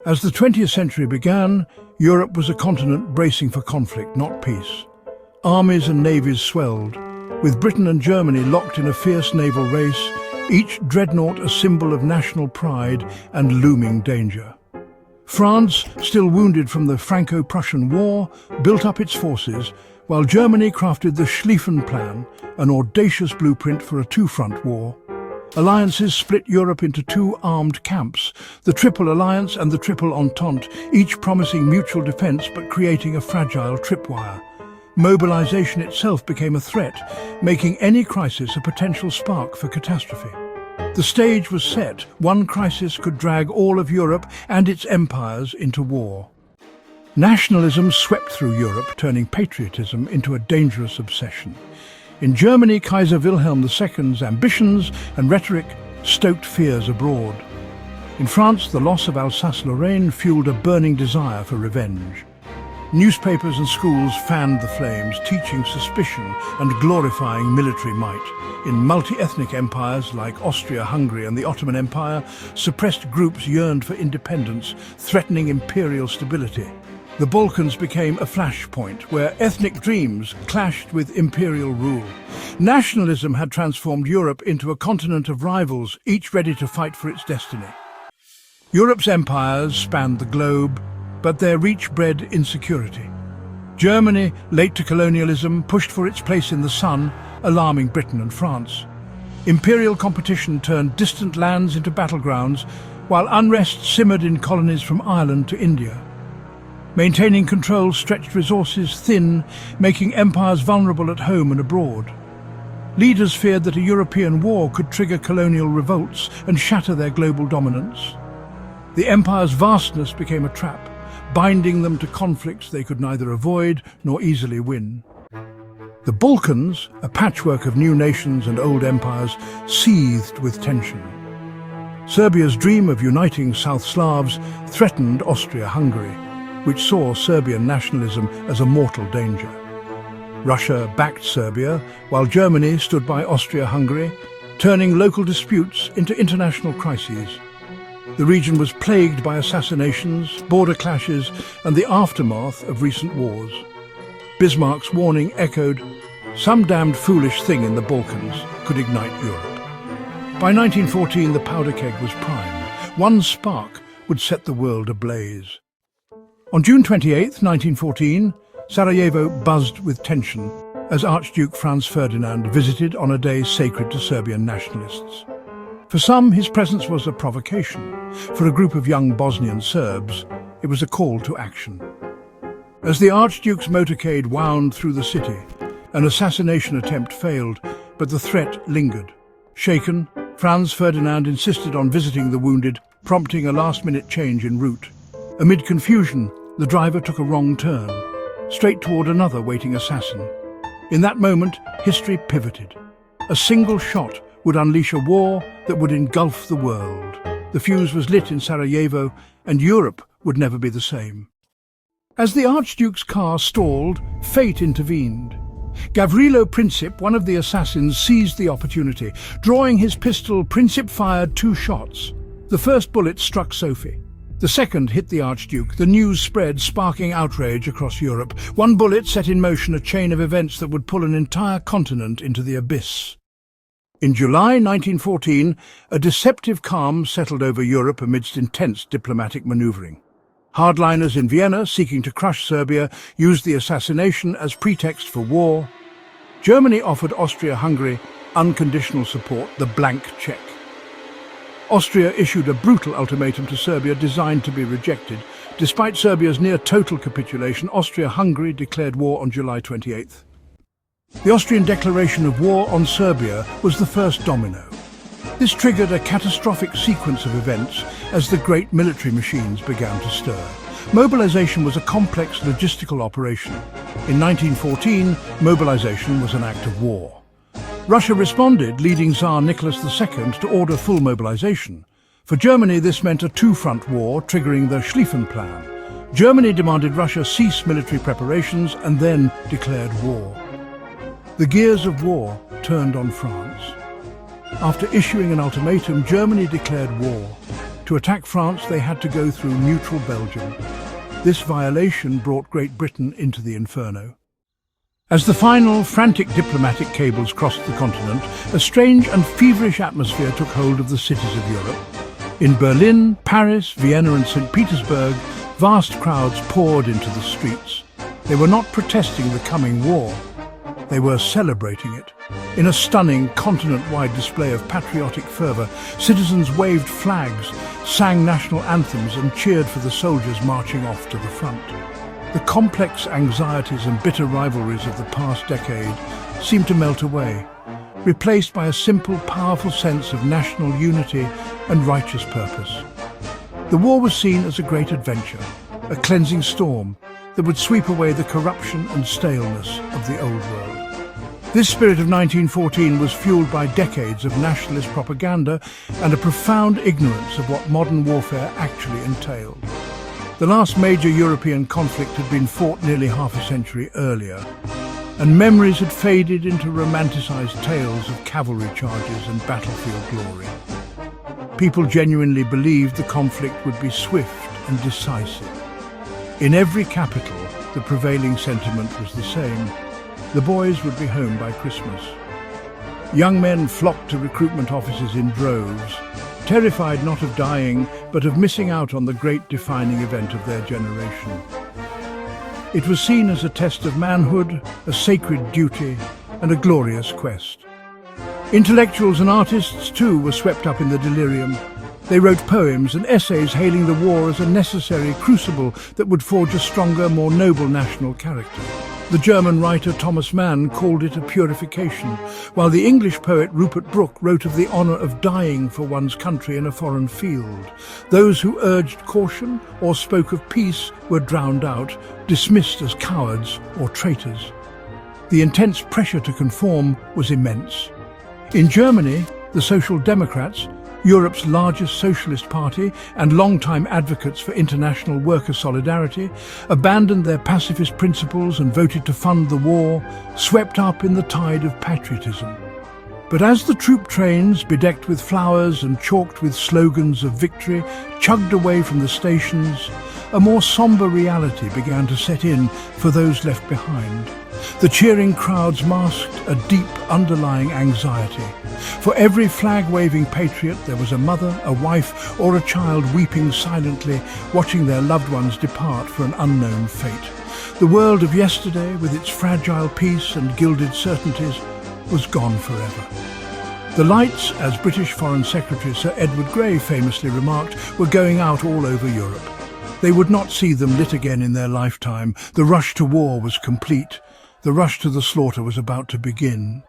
As the 20th century began, Europe was a continent bracing for conflict, not peace. Armies and navies swelled, with Britain and Germany locked in a fierce naval race, each dreadnought a symbol of national pride and looming danger. France, still wounded from the Franco-Prussian War, built up its forces, while Germany crafted the Schlieffen Plan, an audacious blueprint for a two-front war. Alliances split Europe into two armed camps, the Triple Alliance and the Triple Entente, each promising mutual defence but creating a fragile tripwire. Mobilization itself became a threat, making any crisis a potential spark for catastrophe. The stage was set. One crisis could drag all of Europe and its empires into war. Nationalism swept through Europe, turning patriotism into a dangerous obsession. In Germany, Kaiser Wilhelm II's ambitions and rhetoric stoked fears abroad. In France, the loss of Alsace-Lorraine fueled a burning desire for revenge. Newspapers and schools fanned the flames, teaching suspicion and glorifying military might. In multi-ethnic empires like Austria-Hungary and the Ottoman Empire, suppressed groups yearned for independence, threatening imperial stability. The Balkans became a flashpoint where ethnic dreams clashed with imperial rule. Nationalism had transformed Europe into a continent of rivals, each ready to fight for its destiny. Europe's empires spanned the globe, but their reach bred insecurity. Germany, late to colonialism, pushed for its place in the sun, alarming Britain and France. Imperial competition turned distant lands into battlegrounds, while unrest simmered in colonies from Ireland to India. Maintaining control stretched resources thin, making empires vulnerable at home and abroad. Leaders feared that a European war could trigger colonial revolts and shatter their global dominance. The empire's vastness became a trap, binding them to conflicts they could neither avoid nor easily win. The Balkans, a patchwork of new nations and old empires, seethed with tension. Serbia's dream of uniting South Slavs threatened Austria-Hungary, which saw Serbian nationalism as a mortal danger. Russia backed Serbia, while Germany stood by Austria-Hungary, turning local disputes into international crises. The region was plagued by assassinations, border clashes, and the aftermath of recent wars. Bismarck's warning echoed, "Some damned foolish thing in the Balkans could ignite Europe." By 1914, the powder keg was primed. One spark would set the world ablaze. On June 28, 1914, Sarajevo buzzed with tension as Archduke Franz Ferdinand visited on a day sacred to Serbian nationalists. For some, his presence was a provocation. For a group of young Bosnian Serbs, it was a call to action. As the Archduke's motorcade wound through the city, an assassination attempt failed, but the threat lingered. Shaken, Franz Ferdinand insisted on visiting the wounded, prompting a last-minute change en route. Amid confusion, the driver took a wrong turn, straight toward another waiting assassin. In that moment, history pivoted. A single shot would unleash a war that would engulf the world. The fuse was lit in Sarajevo, and Europe would never be the same. As the Archduke's car stalled, fate intervened. Gavrilo Princip, one of the assassins, seized the opportunity. Drawing his pistol, Princip fired 2 shots. The first bullet struck Sophie. The second hit the Archduke. The news spread, sparking outrage across Europe. One bullet set in motion a chain of events that would pull an entire continent into the abyss. In July 1914, a deceptive calm settled over Europe amidst intense diplomatic maneuvering. Hardliners in Vienna, seeking to crush Serbia, used the assassination as pretext for war. Germany offered Austria-Hungary unconditional support, the blank check. Austria issued a brutal ultimatum to Serbia designed to be rejected. Despite Serbia's near-total capitulation, Austria-Hungary declared war on July 28th. The Austrian declaration of war on Serbia was the first domino. This triggered a catastrophic sequence of events as the great military machines began to stir. Mobilization was a complex logistical operation. In 1914, mobilization was an act of war. Russia responded, leading Tsar Nicholas II to order full mobilization. For Germany, this meant a two-front war, triggering the Schlieffen Plan. Germany demanded Russia cease military preparations and then declared war. The gears of war turned on France. After issuing an ultimatum, Germany declared war. To attack France, they had to go through neutral Belgium. This violation brought Great Britain into the inferno. As the final, frantic diplomatic cables crossed the continent, a strange and feverish atmosphere took hold of the cities of Europe. In Berlin, Paris, Vienna and St. Petersburg, vast crowds poured into the streets. They were not protesting the coming war. They were celebrating it. In a stunning, continent-wide display of patriotic fervour, citizens waved flags, sang national anthems and cheered for the soldiers marching off to the front. The complex anxieties and bitter rivalries of the past decade seemed to melt away, replaced by a simple, powerful sense of national unity and righteous purpose. The war was seen as a great adventure, a cleansing storm that would sweep away the corruption and staleness of the old world. This spirit of 1914 was fueled by decades of nationalist propaganda and a profound ignorance of what modern warfare actually entailed. The last major European conflict had been fought nearly half a century earlier, and memories had faded into romanticized tales of cavalry charges and battlefield glory. People genuinely believed the conflict would be swift and decisive. In every capital, the prevailing sentiment was the same. The boys would be home by Christmas. Young men flocked to recruitment offices in droves, terrified not of dying, but of missing out on the great defining event of their generation. It was seen as a test of manhood, a sacred duty, and a glorious quest. Intellectuals and artists, too, were swept up in the delirium. They wrote poems and essays hailing the war as a necessary crucible that would forge a stronger, more noble national character. The German writer Thomas Mann called it a purification, while the English poet Rupert Brooke wrote of the honour of dying for one's country in a foreign field. Those who urged caution or spoke of peace were drowned out, dismissed as cowards or traitors. The intense pressure to conform was immense. In Germany, the Social Democrats, Europe's largest socialist party and long-time advocates for international worker solidarity, abandoned their pacifist principles and voted to fund the war, swept up in the tide of patriotism. But as the troop trains, bedecked with flowers and chalked with slogans of victory, chugged away from the stations, a more sombre reality began to set in for those left behind. The cheering crowds masked a deep underlying anxiety. For every flag-waving patriot there was a mother, a wife or a child weeping silently, watching their loved ones depart for an unknown fate. The world of yesterday, with its fragile peace and gilded certainties, was gone forever. The lights, as British Foreign Secretary Sir Edward Grey famously remarked, were going out all over Europe. They would not see them lit again in their lifetime. The rush to war was complete. The rush to the slaughter was about to begin.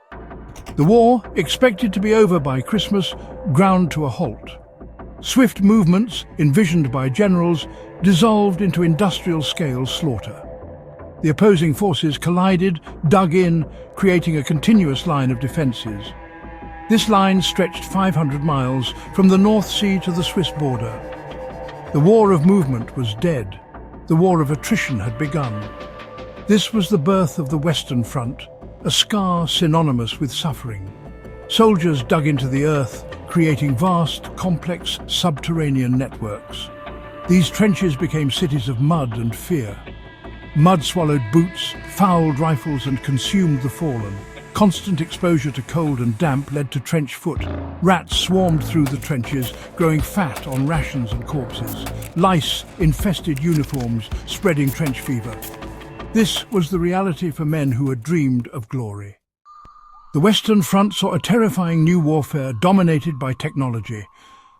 The war, expected to be over by Christmas, ground to a halt. Swift movements, envisioned by generals, dissolved into industrial-scale slaughter. The opposing forces collided, dug in, creating a continuous line of defences. This line stretched 500 miles from the North Sea to the Swiss border. The war of movement was dead. The war of attrition had begun. This was the birth of the Western Front, a scar synonymous with suffering. Soldiers dug into the earth, creating vast, complex subterranean networks. These trenches became cities of mud and fear. Mud swallowed boots, fouled rifles and consumed the fallen. Constant exposure to cold and damp led to trench foot. Rats swarmed through the trenches, growing fat on rations and corpses. Lice infested uniforms, spreading trench fever. This was the reality for men who had dreamed of glory. The Western Front saw a terrifying new warfare dominated by technology.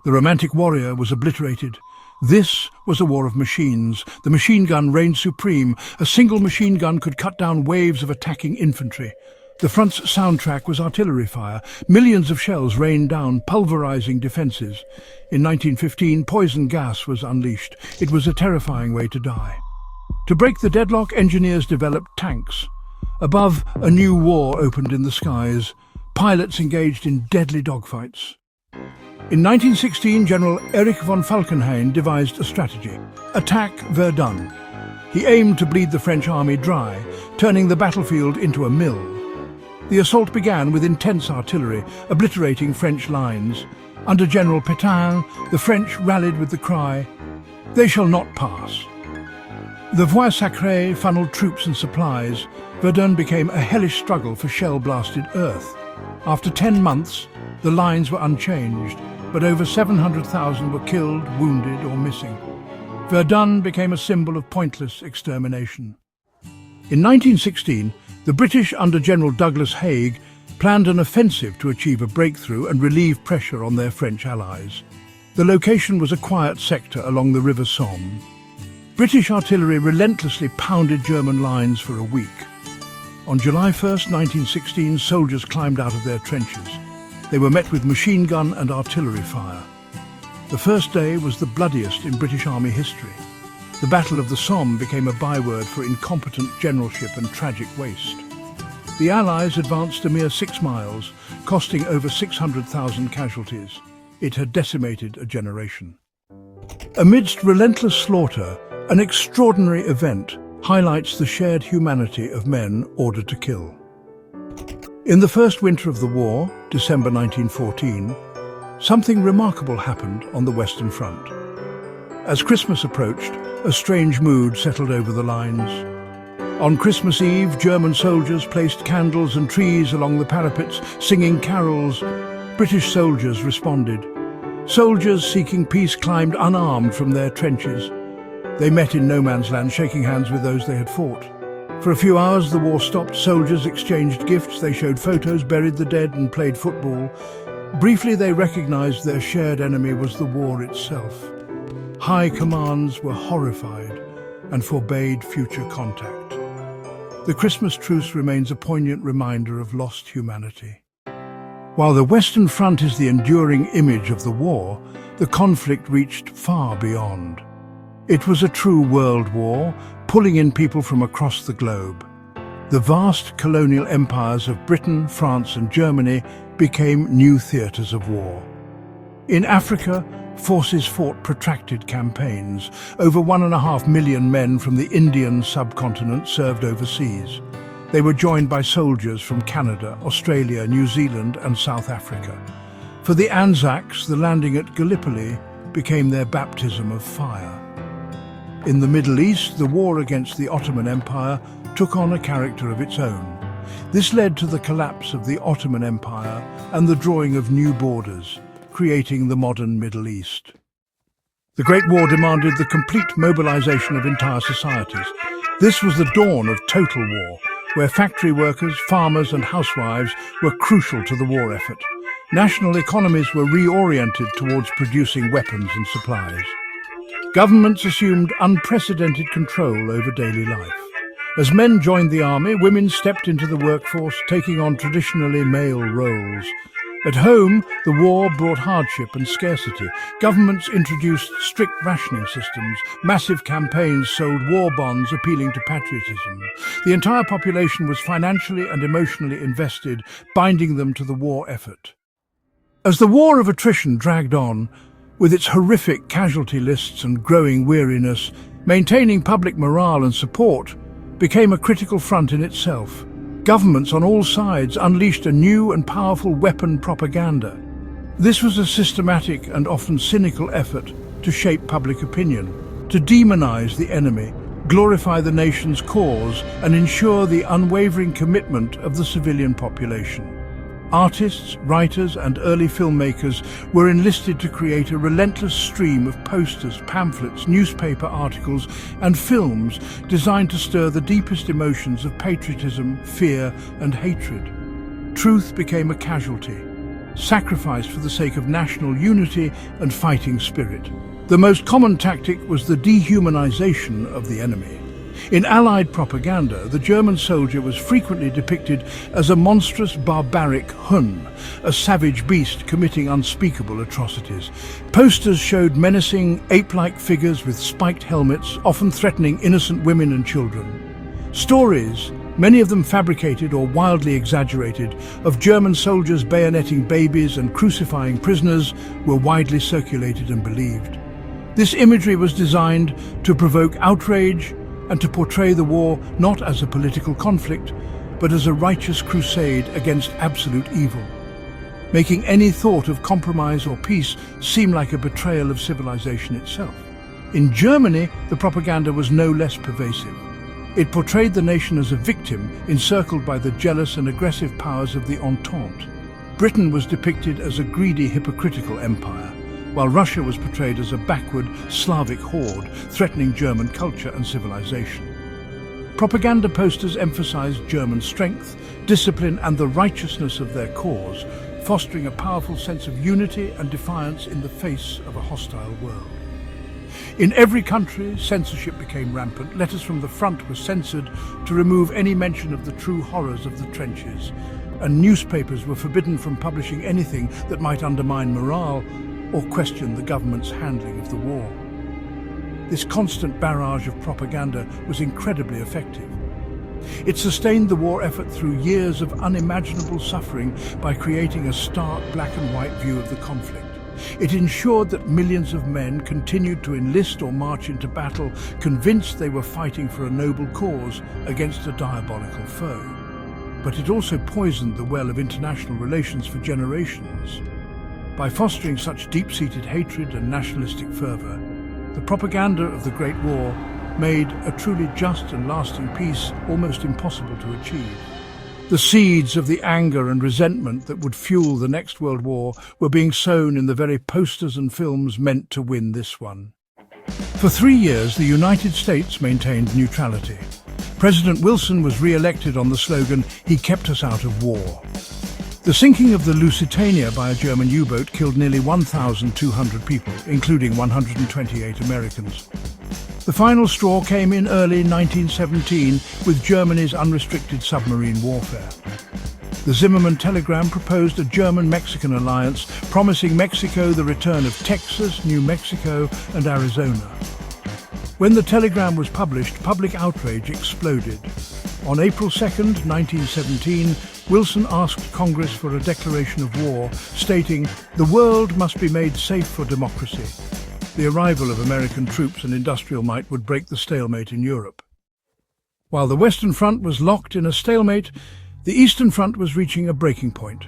The romantic warrior was obliterated. This was a war of machines. The machine gun reigned supreme. A single machine gun could cut down waves of attacking infantry. The front's soundtrack was artillery fire. Millions of shells rained down, pulverizing defences. In 1915, poison gas was unleashed. It was a terrifying way to die. To break the deadlock, engineers developed tanks. Above, a new war opened in the skies. Pilots engaged in deadly dogfights. In 1916, General Erich von Falkenhayn devised a strategy: attack Verdun. He aimed to bleed the French army dry, turning the battlefield into a mill. The assault began with intense artillery, obliterating French lines. Under General Pétain, the French rallied with the cry, "They shall not pass." The Voie Sacrée funneled troops and supplies. Verdun became a hellish struggle for shell-blasted earth. After 10 months, the lines were unchanged, but over 700,000 were killed, wounded or missing. Verdun became a symbol of pointless extermination. In 1916, the British under General Douglas Haig planned an offensive to achieve a breakthrough and relieve pressure on their French allies. The location was a quiet sector along the River Somme. British artillery relentlessly pounded German lines for a week. On July 1st, 1916, soldiers climbed out of their trenches. They were met with machine gun and artillery fire. The first day was the bloodiest in British Army history. The Battle of the Somme became a byword for incompetent generalship and tragic waste. The Allies advanced a mere 6 miles, costing over 600,000 casualties. It had decimated a generation. Amidst relentless slaughter, an extraordinary event highlights the shared humanity of men ordered to kill. In the first winter of the war, December 1914, something remarkable happened on the Western Front. As Christmas approached, a strange mood settled over the lines. On Christmas Eve, German soldiers placed candles and trees along the parapets, singing carols. British soldiers responded. Soldiers seeking peace climbed unarmed from their trenches. They met in no man's land, shaking hands with those they had fought. For a few hours, the war stopped. Soldiers exchanged gifts, they showed photos, buried the dead and played football. Briefly, they recognized their shared enemy was the war itself. High commands were horrified and forbade future contact. The Christmas truce remains a poignant reminder of lost humanity. While the Western Front is the enduring image of the war, the conflict reached far beyond. It was a true world war, pulling in people from across the globe. The vast colonial empires of Britain, France and Germany became new theatres of war. In Africa, forces fought protracted campaigns. Over 1.5 million men from the Indian subcontinent served overseas. They were joined by soldiers from Canada, Australia, New Zealand and South Africa. For the Anzacs, the landing at Gallipoli became their baptism of fire. In the Middle East, the war against the Ottoman Empire took on a character of its own. This led to the collapse of the Ottoman Empire and the drawing of new borders, creating the modern Middle East. The Great War demanded the complete mobilization of entire societies. This was the dawn of total war, where factory workers, farmers and housewives were crucial to the war effort. National economies were reoriented towards producing weapons and supplies. Governments assumed unprecedented control over daily life. As men joined the army, women stepped into the workforce, taking on traditionally male roles. At home, the war brought hardship and scarcity. Governments introduced strict rationing systems. Massive campaigns sold war bonds appealing to patriotism. The entire population was financially and emotionally invested, binding them to the war effort. As the war of attrition dragged on, with its horrific casualty lists and growing weariness, maintaining public morale and support became a critical front in itself. Governments on all sides unleashed a new and powerful weapon propaganda. This was a systematic and often cynical effort to shape public opinion, to demonize the enemy, glorify the nation's cause, and ensure the unwavering commitment of the civilian population. Artists, writers, and early filmmakers were enlisted to create a relentless stream of posters, pamphlets, newspaper articles, and films designed to stir the deepest emotions of patriotism, fear, and hatred. Truth became a casualty, sacrificed for the sake of national unity and fighting spirit. The most common tactic was the dehumanization of the enemy. In Allied propaganda, the German soldier was frequently depicted as a monstrous, barbaric Hun, a savage beast committing unspeakable atrocities. Posters showed menacing, ape-like figures with spiked helmets, often threatening innocent women and children. Stories, many of them fabricated or wildly exaggerated, of German soldiers bayoneting babies and crucifying prisoners were widely circulated and believed. This imagery was designed to provoke outrage and to portray the war not as a political conflict, but as a righteous crusade against absolute evil. making any thought of compromise or peace seem like a betrayal of civilization itself. In Germany, the propaganda was no less pervasive. It portrayed the nation as a victim encircled by the jealous and aggressive powers of the Entente. Britain was depicted as a greedy, hypocritical empire, while Russia was portrayed as a backward, Slavic horde threatening German culture and civilization. Propaganda posters emphasized German strength, discipline, and the righteousness of their cause, fostering a powerful sense of unity and defiance in the face of a hostile world. In every country, censorship became rampant. Letters from the front were censored to remove any mention of the true horrors of the trenches, and newspapers were forbidden from publishing anything that might undermine morale or question the government's handling of the war. This constant barrage of propaganda was incredibly effective. It sustained the war effort through years of unimaginable suffering by creating a stark black and white view of the conflict. It ensured that millions of men continued to enlist or march into battle, convinced they were fighting for a noble cause against a diabolical foe. But it also poisoned the well of international relations for generations. By fostering such deep-seated hatred and nationalistic fervour, the propaganda of the Great War made a truly just and lasting peace almost impossible to achieve. The seeds of the anger and resentment that would fuel the next World War were being sown in the very posters and films meant to win this one. For 3 years, the United States maintained neutrality. President Wilson was re-elected on the slogan, "He kept us out of war." The sinking of the Lusitania by a German U-boat killed nearly 1,200 people, including 128 Americans. The final straw came in early 1917 with Germany's unrestricted submarine warfare. The Zimmermann telegram proposed a German-Mexican alliance, promising Mexico the return of Texas, New Mexico, and Arizona. When the telegram was published, public outrage exploded. On April 2, 1917, Wilson asked Congress for a declaration of war, stating, "The world must be made safe for democracy." The arrival of American troops and industrial might would break the stalemate in Europe. While the Western Front was locked in a stalemate, the Eastern Front was reaching a breaking point.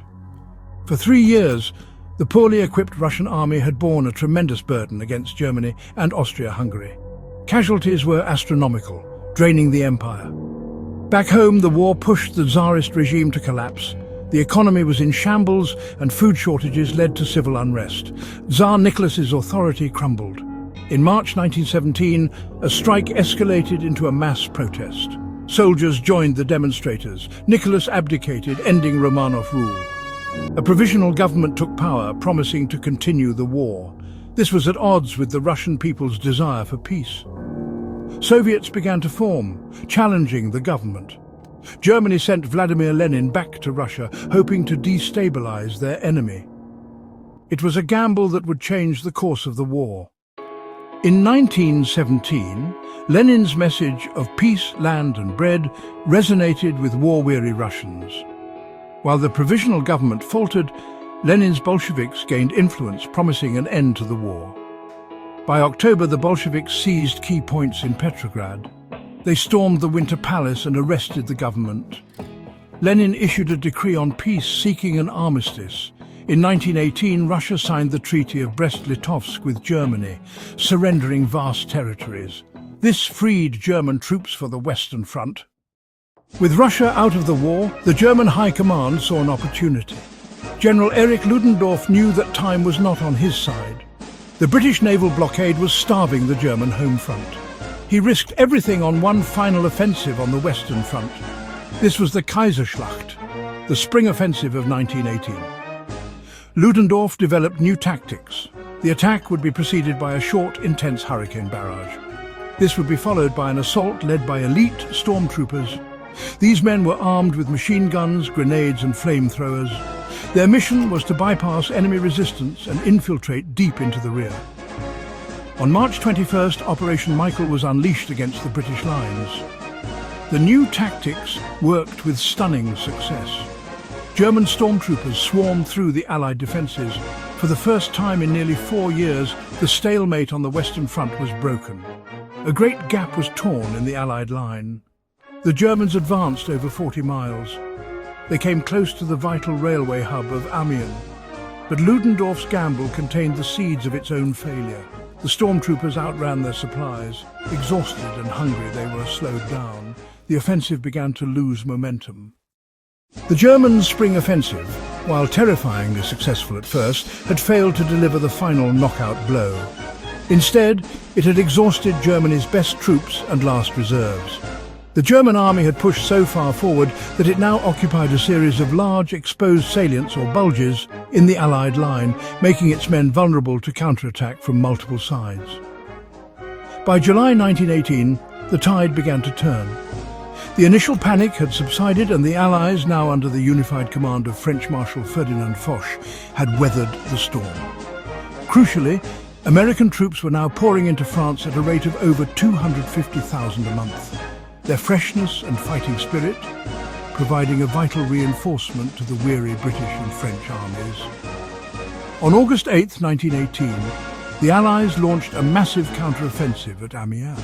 For 3 years, the poorly equipped Russian army had borne a tremendous burden against Germany and Austria-Hungary. Casualties were astronomical, draining the empire. Back home, the war pushed the Tsarist regime to collapse. The economy was in shambles and food shortages led to civil unrest. Tsar Nicholas's authority crumbled. In March 1917, a strike escalated into a mass protest. Soldiers joined the demonstrators. Nicholas abdicated, ending Romanov rule. A provisional government took power, promising to continue the war. This was at odds with the Russian people's desire for peace. Soviets began to form, challenging the government. Germany sent Vladimir Lenin back to Russia, hoping to destabilize their enemy. It was a gamble that would change the course of the war. In 1917, Lenin's message of peace, land and bread resonated with war-weary Russians. While the provisional government faltered, Lenin's Bolsheviks gained influence, promising an end to the war. By October, the Bolsheviks seized key points in Petrograd. They stormed the Winter Palace and arrested the government. Lenin issued a decree on peace, seeking an armistice. In 1918, Russia signed the Treaty of Brest-Litovsk with Germany, surrendering vast territories. This freed German troops for the Western Front. With Russia out of the war, the German High Command saw an opportunity. General Erich Ludendorff knew that time was not on his side. The British naval blockade was starving the German home front. He risked everything on one final offensive on the Western Front. This was the Kaiserschlacht, the spring offensive of 1918. Ludendorff developed new tactics. The attack would be preceded by a short, intense hurricane barrage. This would be followed by an assault led by elite stormtroopers. These men were armed with machine guns, grenades and flamethrowers. Their mission was to bypass enemy resistance and infiltrate deep into the rear. On March 21st, Operation Michael was unleashed against the British lines. The new tactics worked with stunning success. German stormtroopers swarmed through the Allied defences. For the first time in nearly 4 years, the stalemate on the Western Front was broken. A great gap was torn in the Allied line. The Germans advanced over 40 miles. They came close to the vital railway hub of Amiens. But Ludendorff's gamble contained the seeds of its own failure. The stormtroopers outran their supplies. Exhausted and hungry, they were slowed down. The offensive began to lose momentum. The German spring offensive, while terrifyingly successful at first, had failed to deliver the final knockout blow. Instead, it had exhausted Germany's best troops and last reserves. The German army had pushed so far forward that it now occupied a series of large exposed salients or bulges in the Allied line, making its men vulnerable to counterattack from multiple sides. By July 1918, the tide began to turn. The initial panic had subsided, and the Allies, now under the unified command of French Marshal Ferdinand Foch, had weathered the storm. Crucially, American troops were now pouring into France at a rate of over 250,000 a month. Their freshness and fighting spirit providing a vital reinforcement to the weary British and French armies. On August 8, 1918, the Allies launched a massive counter-offensive at Amiens.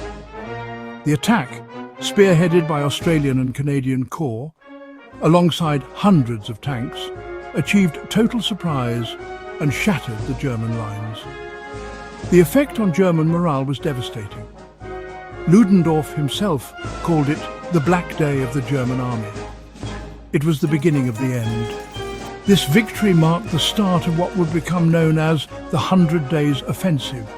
The attack, spearheaded by Australian and Canadian corps, alongside hundreds of tanks, achieved total surprise and shattered the German lines. The effect on German morale was devastating. Ludendorff himself called it the Black Day of the German army. It was the beginning of the end. This victory marked the start of what would become known as the 100 Days Offensive,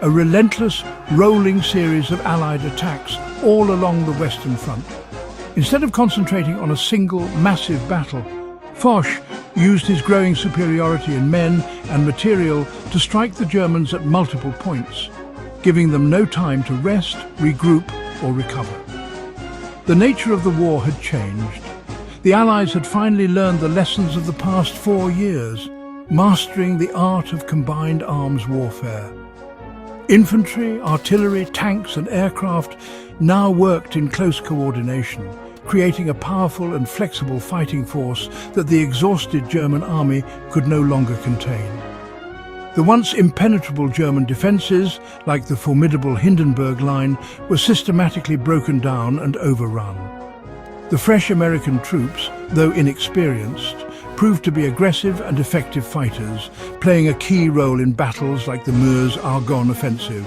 a relentless, rolling series of Allied attacks all along the Western Front. Instead of concentrating on a single, massive battle, Foch used his growing superiority in men and material to strike the Germans at multiple points, giving them no time to rest, regroup, or recover. The nature of the war had changed. The Allies had finally learned the lessons of the past 4 years, mastering the art of combined arms warfare. Infantry, artillery, tanks, and aircraft now worked in close coordination, creating a powerful and flexible fighting force that the exhausted German army could no longer contain. The once impenetrable German defences, like the formidable Hindenburg Line, were systematically broken down and overrun. The fresh American troops, though inexperienced, proved to be aggressive and effective fighters, playing a key role in battles like the Meuse-Argonne offensive,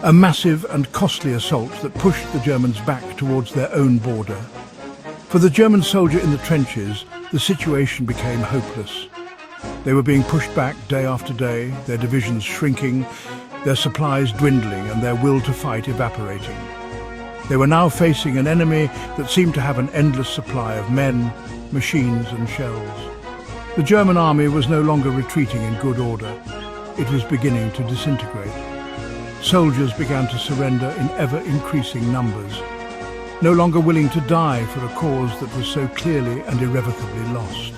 a massive and costly assault that pushed the Germans back towards their own border. For the German soldier in the trenches, the situation became hopeless. They were being pushed back day after day, their divisions shrinking, their supplies dwindling, and their will to fight evaporating. They were now facing an enemy that seemed to have an endless supply of men, machines, and shells. The German army was no longer retreating in good order. It was beginning to disintegrate. Soldiers began to surrender in ever-increasing numbers, no longer willing to die for a cause that was so clearly and irrevocably lost.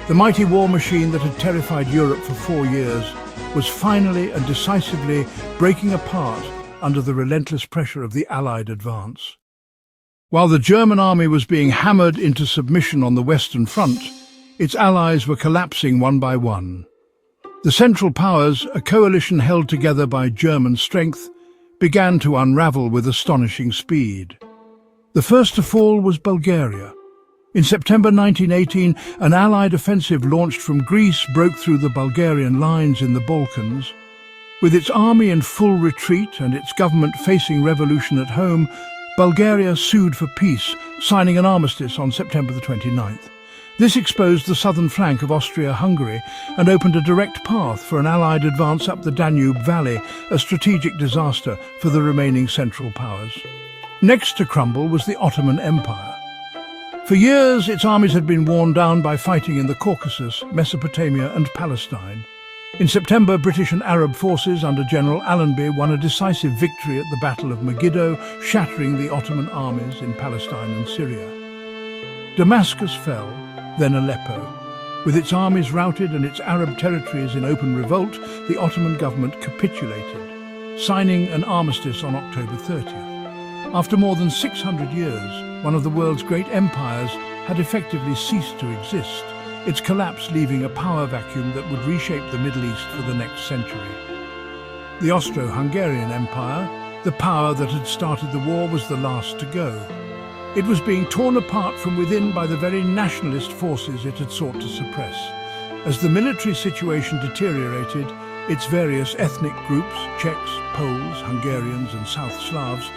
The mighty war machine that had terrified Europe for 4 years was finally and decisively breaking apart under the relentless pressure of the Allied advance. While the German army was being hammered into submission on the Western Front, its allies were collapsing one by one. The Central Powers, a coalition held together by German strength, began to unravel with astonishing speed. The first to fall was Bulgaria. In September 1918, an Allied offensive launched from Greece broke through the Bulgarian lines in the Balkans. With its army in full retreat and its government facing revolution at home, Bulgaria sued for peace, signing an armistice on September the 29th. This exposed the southern flank of Austria-Hungary and opened a direct path for an Allied advance up the Danube Valley, a strategic disaster for the remaining Central Powers. Next to crumble was the Ottoman Empire. For years, its armies had been worn down by fighting in the Caucasus, Mesopotamia and Palestine. In September, British and Arab forces under General Allenby won a decisive victory at the Battle of Megiddo, shattering the Ottoman armies in Palestine and Syria. Damascus fell, then Aleppo. With its armies routed and its Arab territories in open revolt, the Ottoman government capitulated, signing an armistice on October 30th. After more than 600 years, one of the world's great empires had effectively ceased to exist, its collapse leaving a power vacuum that would reshape the Middle East for the next century. The Austro-Hungarian Empire, the power that had started the war, was the last to go. It was being torn apart from within by the very nationalist forces it had sought to suppress. As the military situation deteriorated, its various ethnic groups, Czechs, Poles, Hungarians and South Slavs,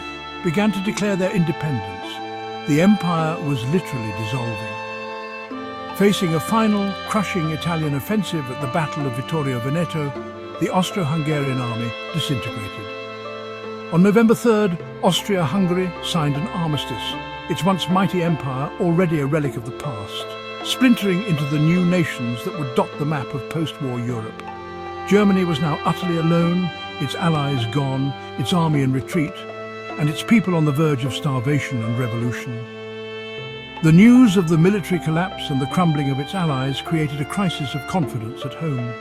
began to declare their independence. The empire was literally dissolving. Facing a final, crushing Italian offensive at the Battle of Vittorio Veneto, the Austro-Hungarian army disintegrated. On November 3rd, Austria-Hungary signed an armistice, its once mighty empire already a relic of the past, splintering into the new nations that would dot the map of post-war Europe. Germany was now utterly alone, its allies gone, its army in retreat, and its people on the verge of starvation and revolution. The news of the military collapse and the crumbling of its allies created a crisis of confidence at home.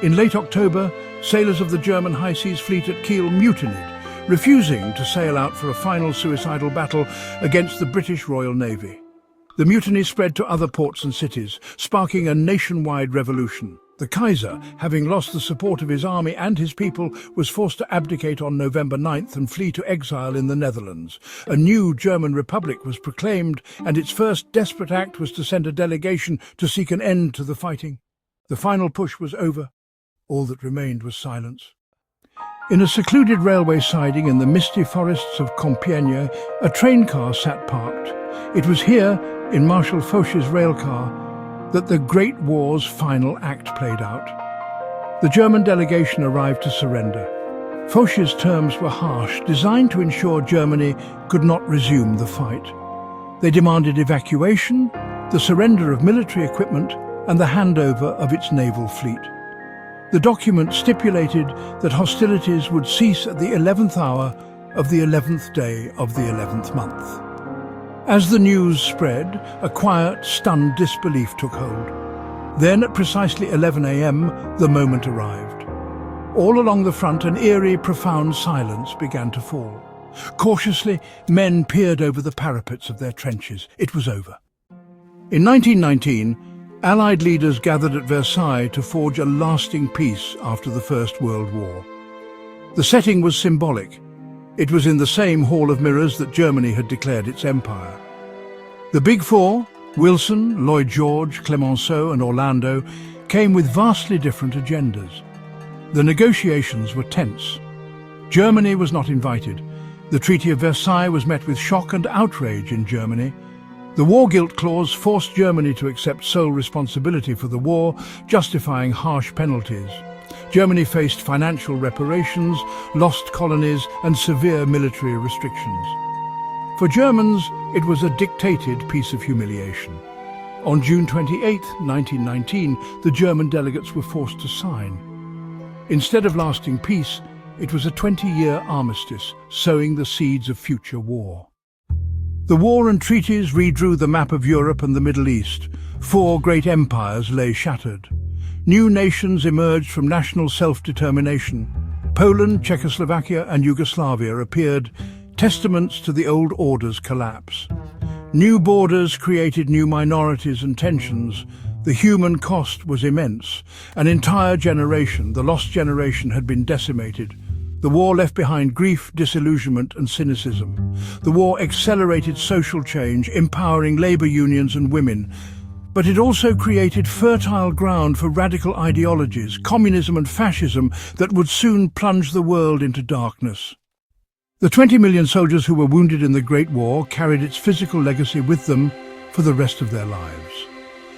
In late October, sailors of the German High Seas Fleet at Kiel mutinied, refusing to sail out for a final suicidal battle against the British Royal Navy. The mutiny spread to other ports and cities, sparking a nationwide revolution. The Kaiser, having lost the support of his army and his people, was forced to abdicate on November 9th and flee to exile in the Netherlands. A new German Republic was proclaimed, and its first desperate act was to send a delegation to seek an end to the fighting. The final push was over. All that remained was silence. In a secluded railway siding in the misty forests of Compiègne, a train car sat parked. It was here, in Marshal Foch's railcar, that the Great War's final act played out. The German delegation arrived to surrender. Foch's terms were harsh, designed to ensure Germany could not resume the fight. They demanded evacuation, the surrender of military equipment, and the handover of its naval fleet. The document stipulated that hostilities would cease at the 11th hour of the 11th day of the 11th month. As the news spread, a quiet, stunned disbelief took hold. Then, at precisely 11 a.m., the moment arrived. All along the front, an eerie, profound silence began to fall. Cautiously, men peered over the parapets of their trenches. It was over. In 1919, Allied leaders gathered at Versailles to forge a lasting peace after the First World War. The setting was symbolic. It was in the same Hall of Mirrors that Germany had declared its empire. The Big Four, Wilson, Lloyd George, Clemenceau and Orlando, came with vastly different agendas. The negotiations were tense. Germany was not invited. The Treaty of Versailles was met with shock and outrage in Germany. The War Guilt Clause forced Germany to accept sole responsibility for the war, justifying harsh penalties. Germany faced financial reparations, lost colonies and severe military restrictions. For Germans, it was a dictated piece of humiliation. On June 28, 1919, the German delegates were forced to sign. Instead of lasting peace, it was a 20-year armistice, sowing the seeds of future war. The war and treaties redrew the map of Europe and the Middle East. 4 great empires lay shattered. New nations emerged from national self-determination. Poland, Czechoslovakia and Yugoslavia appeared, testaments to the old order's collapse. New borders created new minorities and tensions. The human cost was immense. An entire generation, the lost generation, had been decimated. The war left behind grief, disillusionment and cynicism. The war accelerated social change, empowering labor unions and women. But it also created fertile ground for radical ideologies, communism and fascism, that would soon plunge the world into darkness. The 20 million soldiers who were wounded in the Great War carried its physical legacy with them for the rest of their lives.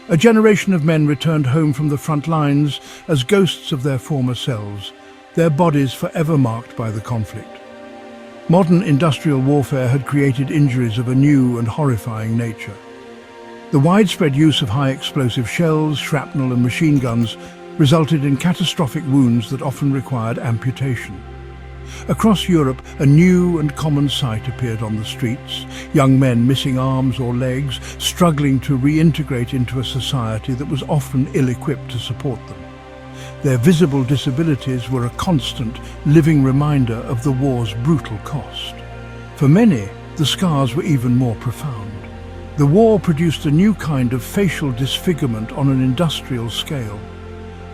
A generation of men returned home from the front lines as ghosts of their former selves, their bodies forever marked by the conflict. Modern industrial warfare had created injuries of a new and horrifying nature. The widespread use of high-explosive shells, shrapnel and machine guns resulted in catastrophic wounds that often required amputation. Across Europe, a new and common sight appeared on the streets: young men missing arms or legs, struggling to reintegrate into a society that was often ill-equipped to support them. Their visible disabilities were a constant, living reminder of the war's brutal cost. For many, the scars were even more profound. The war produced a new kind of facial disfigurement on an industrial scale.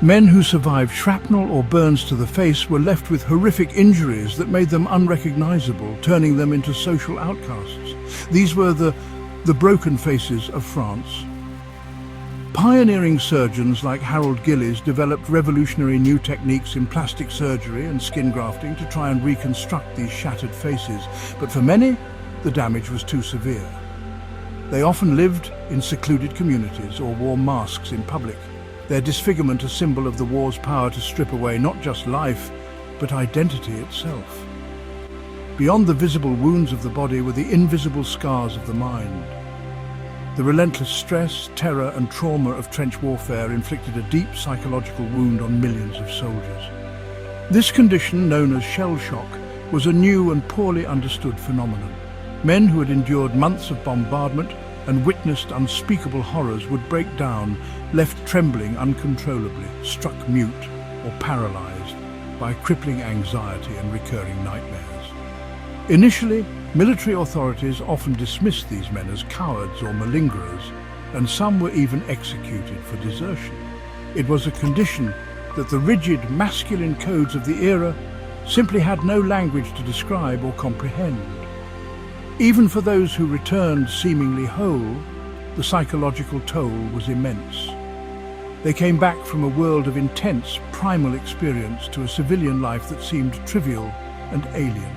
Men who survived shrapnel or burns to the face were left with horrific injuries that made them unrecognizable, turning them into social outcasts. These were the broken faces of France. Pioneering surgeons like Harold Gillies developed revolutionary new techniques in plastic surgery and skin grafting to try and reconstruct these shattered faces, but for many, the damage was too severe. They often lived in secluded communities or wore masks in public, their disfigurement a symbol of the war's power to strip away not just life, but identity itself. Beyond the visible wounds of the body were the invisible scars of the mind. The relentless stress, terror and trauma of trench warfare inflicted a deep psychological wound on millions of soldiers. This condition, known as shell shock, was a new and poorly understood phenomenon. Men who had endured months of bombardment and witnessed unspeakable horrors would break down, left trembling uncontrollably, struck mute or paralyzed by crippling anxiety and recurring nightmares. Initially, military authorities often dismissed these men as cowards or malingerers, and some were even executed for desertion. It was a condition that the rigid masculine codes of the era simply had no language to describe or comprehend. Even for those who returned seemingly whole, the psychological toll was immense. They came back from a world of intense, primal experience to a civilian life that seemed trivial and alien.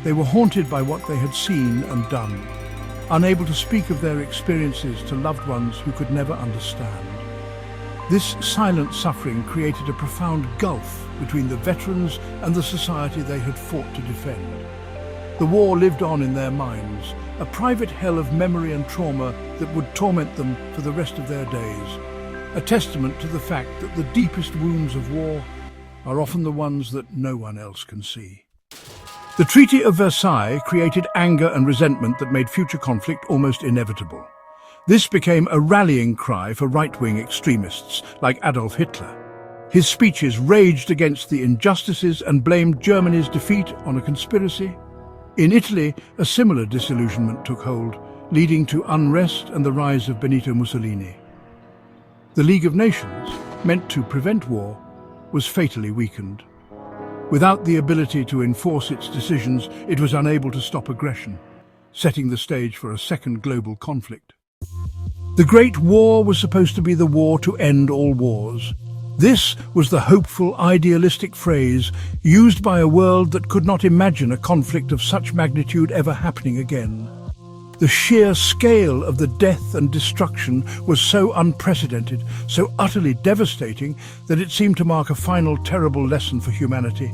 They were haunted by what they had seen and done, unable to speak of their experiences to loved ones who could never understand. This silent suffering created a profound gulf between the veterans and the society they had fought to defend. The war lived on in their minds, a private hell of memory and trauma that would torment them for the rest of their days, a testament to the fact that the deepest wounds of war are often the ones that no one else can see. The Treaty of Versailles created anger and resentment that made future conflict almost inevitable. This became a rallying cry for right-wing extremists like Adolf Hitler. His speeches raged against the injustices and blamed Germany's defeat on a conspiracy. In Italy, a similar disillusionment took hold, leading to unrest and the rise of Benito Mussolini. The League of Nations, meant to prevent war, was fatally weakened. Without the ability to enforce its decisions, it was unable to stop aggression, setting the stage for a second global conflict. The Great War was supposed to be the war to end all wars. This was the hopeful, idealistic phrase used by a world that could not imagine a conflict of such magnitude ever happening again. The sheer scale of the death and destruction was so unprecedented, so utterly devastating, that it seemed to mark a final terrible lesson for humanity.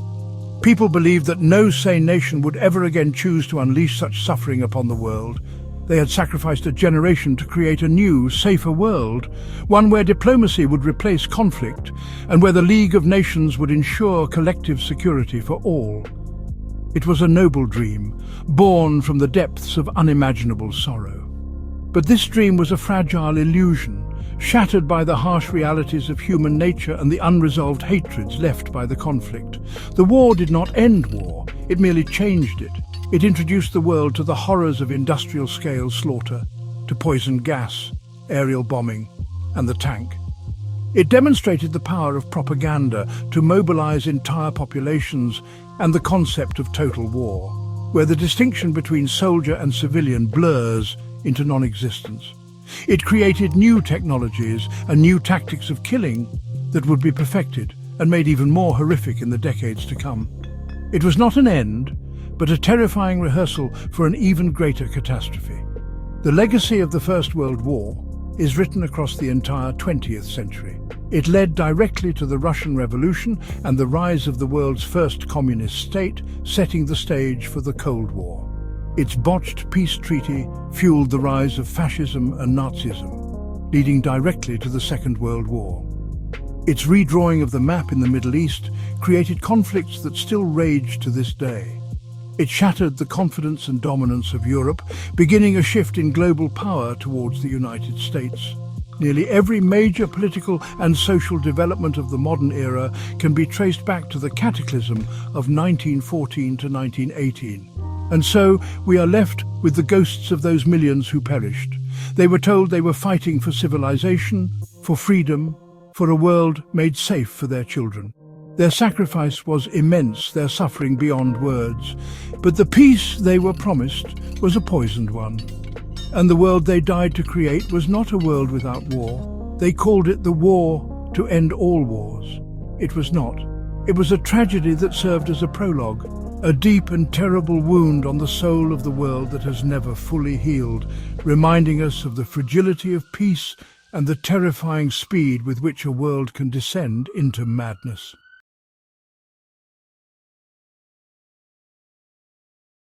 People believed that no sane nation would ever again choose to unleash such suffering upon the world. They had sacrificed a generation to create a new, safer world, one where diplomacy would replace conflict and where the League of Nations would ensure collective security for all. It was a noble dream, born from the depths of unimaginable sorrow. But this dream was a fragile illusion, shattered by the harsh realities of human nature and the unresolved hatreds left by the conflict. The war did not end war, it merely changed it. It introduced the world to the horrors of industrial-scale slaughter, to poison gas, aerial bombing, and the tank. It demonstrated the power of propaganda to mobilize entire populations and the concept of total war, where the distinction between soldier and civilian blurs into non-existence. It created new technologies and new tactics of killing that would be perfected and made even more horrific in the decades to come. It was not an end, but a terrifying rehearsal for an even greater catastrophe. The legacy of the First World War is written across the entire 20th century. It led directly to the Russian Revolution and the rise of the world's first communist state, setting the stage for the Cold War. Its botched peace treaty fueled the rise of fascism and Nazism, leading directly to the Second World War. Its redrawing of the map in the Middle East created conflicts that still rage to this day. It shattered the confidence and dominance of Europe, beginning a shift in global power towards the United States. Nearly every major political and social development of the modern era can be traced back to the cataclysm of 1914 to 1918. And so we are left with the ghosts of those millions who perished. They were told they were fighting for civilization, for freedom, for a world made safe for their children. Their sacrifice was immense, their suffering beyond words. But the peace they were promised was a poisoned one. And the world they died to create was not a world without war. They called it the war to end all wars. It was not. It was a tragedy that served as a prologue, a deep and terrible wound on the soul of the world that has never fully healed, reminding us of the fragility of peace and the terrifying speed with which a world can descend into madness.